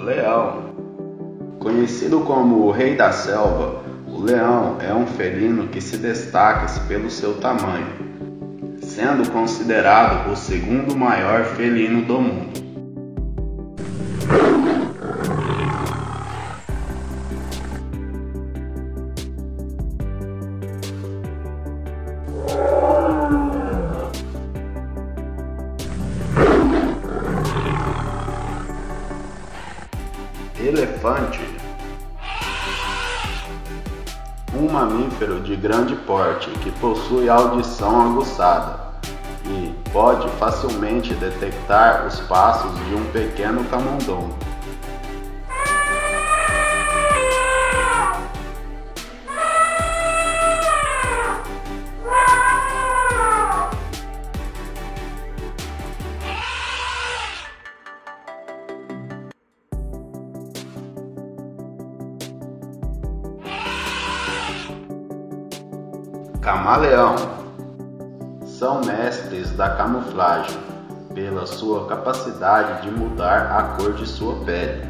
Leão. Conhecido como o rei da selva, o leão é um felino que se destaca pelo seu tamanho, sendo considerado o segundo maior felino do mundo. Elefante. Um mamífero de grande porte que possui audição aguçada e pode facilmente detectar os passos de um pequeno camundongo. Camaleão. São mestres da camuflagem pela sua capacidade de mudar a cor de sua pele.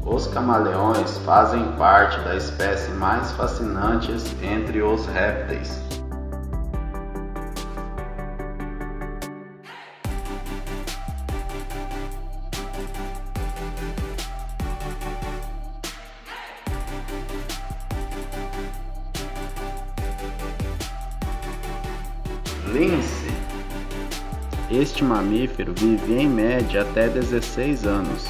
Os camaleões fazem parte da espécie mais fascinantes entre os répteis. Lince. Este mamífero vive em média até 16 anos.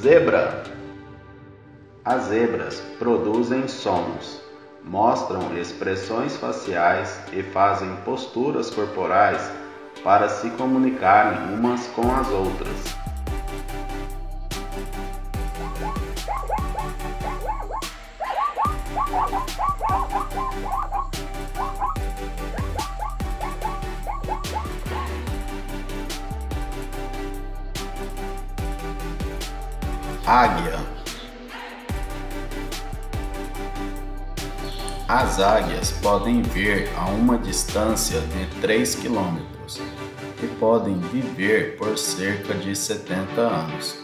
Zebra. As zebras produzem sons, mostram expressões faciais e fazem posturas corporais para se comunicarem umas com as outras. Águia. As águias podem ver a uma distância de 3 km e podem viver por cerca de 70 anos.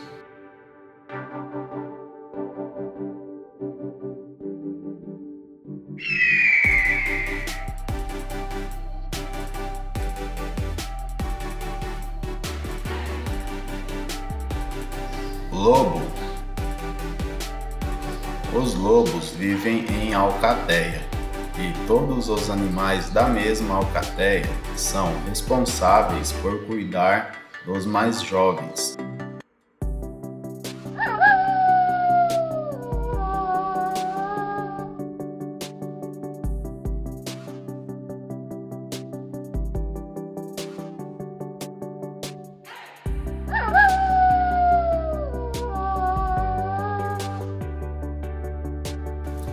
Lobo. Os lobos vivem em alcateia e todos os animais da mesma alcateia são responsáveis por cuidar dos mais jovens.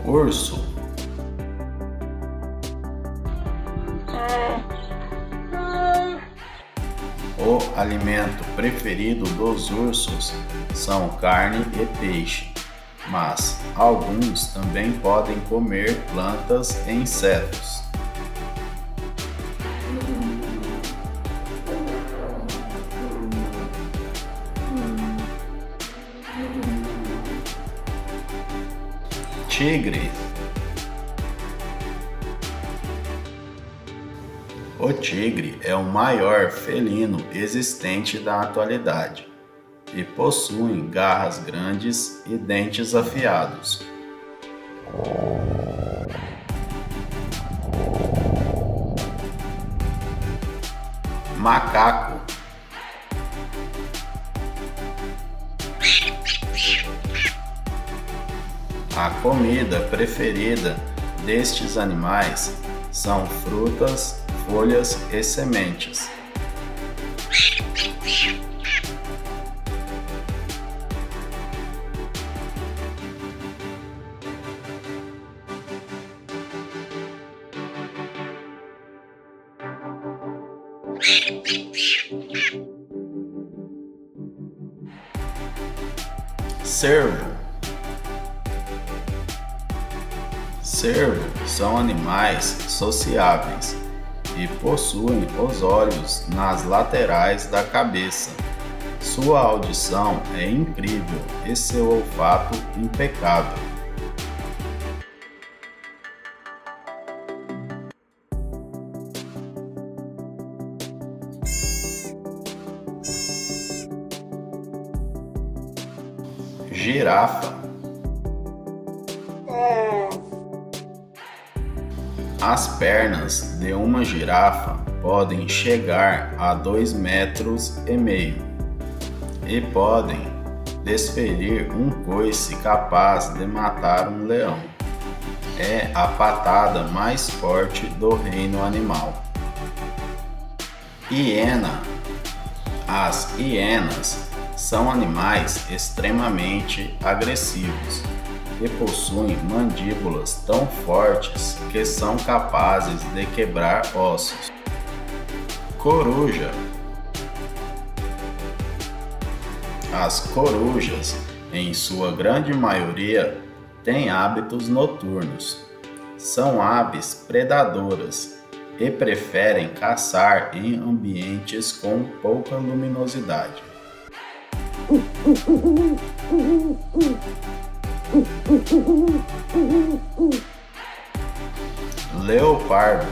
Urso. O alimento preferido dos ursos são carne e peixe, mas alguns também podem comer plantas e insetos. Tigre. O tigre é o maior felino existente da atualidade e possui garras grandes e dentes afiados. Macaco. A comida preferida destes animais são frutas, folhas e sementes. Cervo. Cervo são animais sociáveis e possuem os olhos nas laterais da cabeça. Sua audição é incrível e seu olfato impecável. Girafa. As pernas de uma girafa podem chegar a 2,5 metros e podem desferir um coice capaz de matar um leão. É a patada mais forte do reino animal. Hiena. As hienas são animais extremamente agressivos e possuem mandíbulas tão fortes que são capazes de quebrar ossos. Coruja. As corujas, em sua grande maioria, têm hábitos noturnos. São aves predadoras e preferem caçar em ambientes com pouca luminosidade. Leopardo.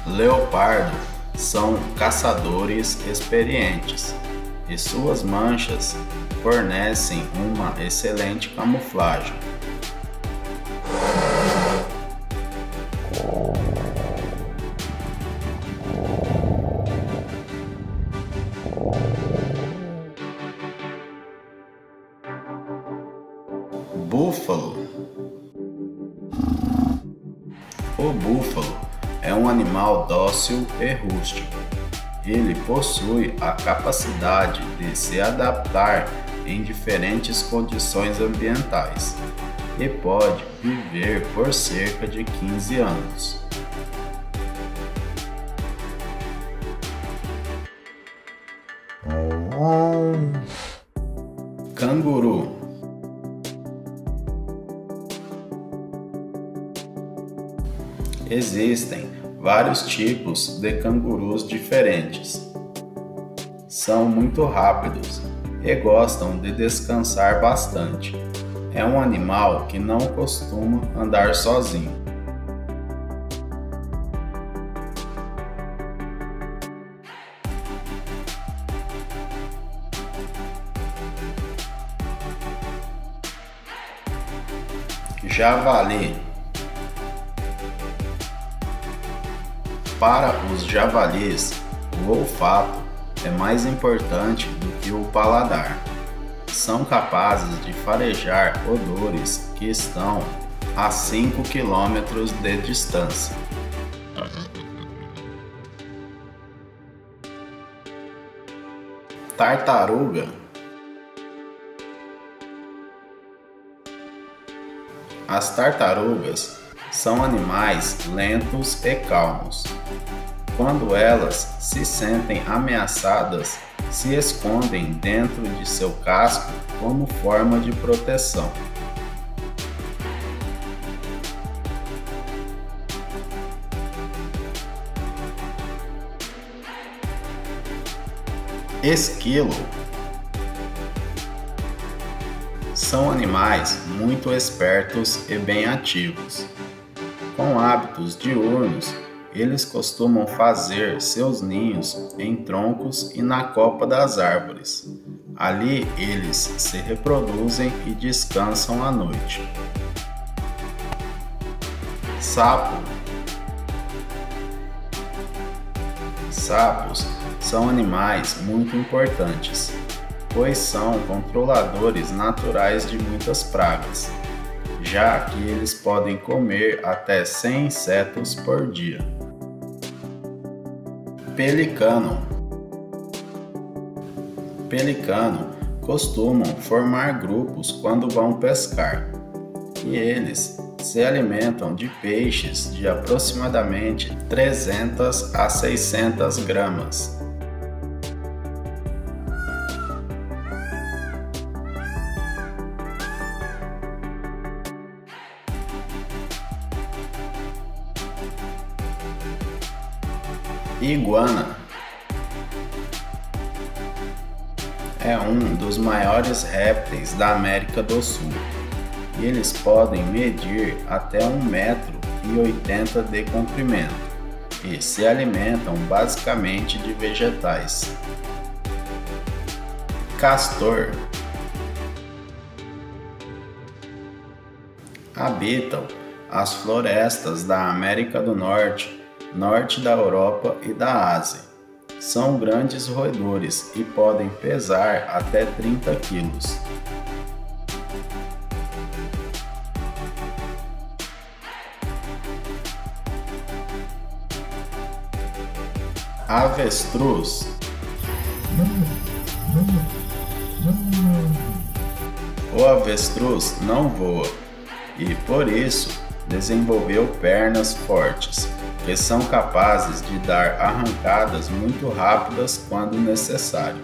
Leopardo são caçadores experientes e suas manchas fornecem uma excelente camuflagem. Búfalo. O búfalo é um animal dócil e rústico. Ele possui a capacidade de se adaptar em diferentes condições ambientais e pode viver por cerca de 15 anos. Canguru. Existem vários tipos de cangurus diferentes. São muito rápidos e gostam de descansar bastante. É um animal que não costuma andar sozinho. Javali. Para os javalis, o olfato é mais importante do que o paladar. São capazes de farejar odores que estão a 5 km de distância. Tartaruga. As tartarugas são animais lentos e calmos. Quando elas se sentem ameaçadas, se escondem dentro de seu casco como forma de proteção. Esquilo. São animais muito espertos e bem ativos. Com hábitos diurnos, eles costumam fazer seus ninhos em troncos e na copa das árvores. Ali eles se reproduzem e descansam à noite. Sapo. Sapos são animais muito importantes, pois são controladores naturais de muitas pragas, já que eles podem comer até 100 insetos por dia. Pelicano. Pelicano costumam formar grupos quando vão pescar, e eles se alimentam de peixes de aproximadamente 300 a 600 gramas. Iguana é um dos maiores répteis da América do Sul e eles podem medir até 1,80 m de comprimento e se alimentam basicamente de vegetais. Castor habitam as florestas da América do Norte, norte da Europa e da Ásia. São grandes roedores e podem pesar até 30 quilos. Avestruz O avestruz não voa e, por isso, desenvolveu pernas fortes, que são capazes de dar arrancadas muito rápidas quando necessário.